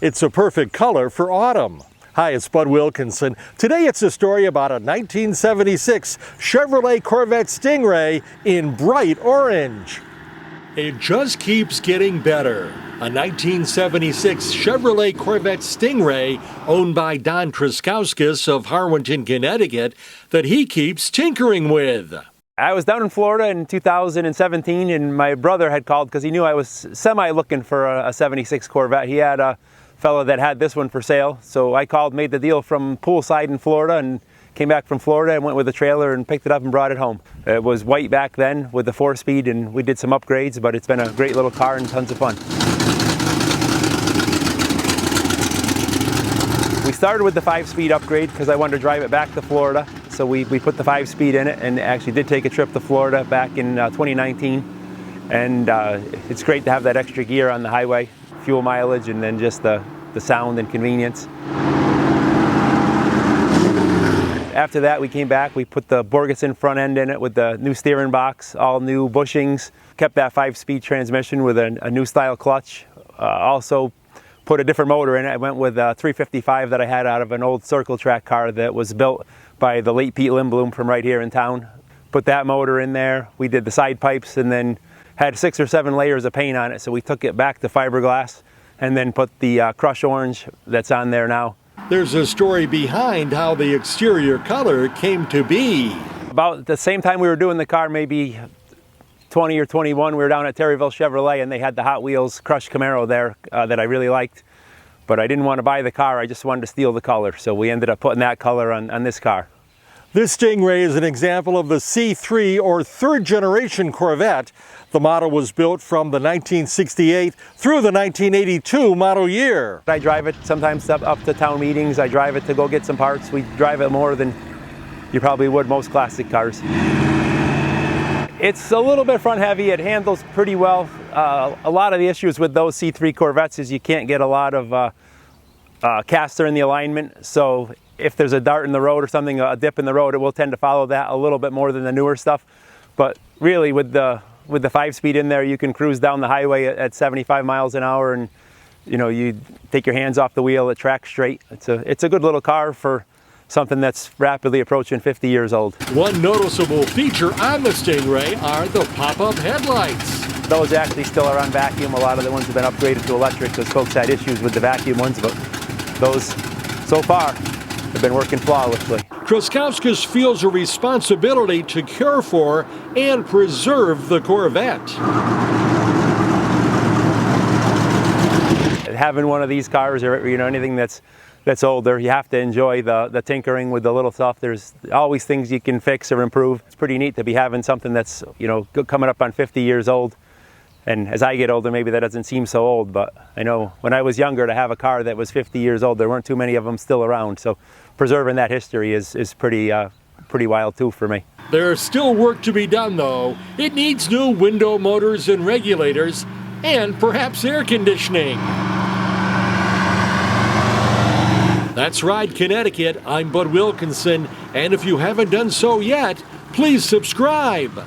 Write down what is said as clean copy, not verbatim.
It's a perfect color for autumn. Hi, it's Bud Wilkinson. Today it's a story about a 1976 Chevrolet Corvette Stingray in bright orange. It just keeps getting better. A 1976 Chevrolet Corvette Stingray owned by Don Truskowskis of Harwinton, Connecticut, that he keeps tinkering with. I was down in Florida in 2017 and my brother had called because he knew I was semi-looking for a 76 Corvette. He had a fellow that had this one for sale, so I called, made the deal from Poolside in Florida, and came back from Florida and went with a trailer and picked it up and brought it home. It was white back then with the 4-speed, and we did some upgrades, but it's been a great little car and tons of fun. We started with the 5-speed upgrade because I wanted to drive it back to Florida, so we put the 5-speed in it and actually did take a trip to Florida back in 2019, and it's great to have that extra gear on the highway, fuel mileage, and then just the sound and convenience. After that, we came back, we put the Borgeson front end in it with the new steering box, all new bushings, kept that 5-speed transmission with a new style clutch, also put a different motor in it. I went with a 355 that I had out of an old Circle Track car that was built by the late Pete Lindblom from right here in town. Put that motor in there, we did the side pipes, and then had 6 or 7 layers of paint on it, so we took it back to fiberglass and then put the crushed orange that's on there now. There's a story behind how the exterior color came to be. About the same time we were doing the car, maybe 20 or 21, we were down at Terryville Chevrolet and they had the Hot Wheels crushed Camaro there that I really liked. But I didn't want to buy the car, I just wanted to steal the color, so we ended up putting that color on this car. This Stingray is an example of the C3 or third generation Corvette. The model was built from the 1968 through the 1982 model year. I drive it sometimes up to town meetings. I drive it to go get some parts. We drive it more than you probably would most classic cars. It's a little bit front heavy. It handles pretty well. A lot of the issues with those C3 Corvettes is you can't get a lot of caster in the alignment. So if there's a dart in the road or something, a dip in the road, it will tend to follow that a little bit more than the newer stuff. But really with the 5-speed in there, you can cruise down the highway at 75 miles an hour, and you take your hands off the wheel, it tracks straight. It's a good little car for something that's rapidly approaching 50 years old. One noticeable feature on the Stingray are the pop-up headlights. Those actually still are on vacuum. A lot of the ones have been upgraded to electric because folks had issues with the vacuum ones, but those, so far, have been working flawlessly. Truskowskis feels a responsibility to care for and preserve the Corvette. Having one of these cars, or anything that's older, you have to enjoy the tinkering with the little stuff. There's always things you can fix or improve. It's pretty neat to be having something that's coming up on 50 years old. And as I get older, maybe that doesn't seem so old, but I know when I was younger, to have a car that was 50 years old, there weren't too many of them still around. So preserving that history is pretty wild too for me. There's still work to be done though. It needs new window motors and regulators, and perhaps air conditioning. That's Ride Connecticut. I'm Bud Wilkinson, and if you haven't done so yet, please subscribe.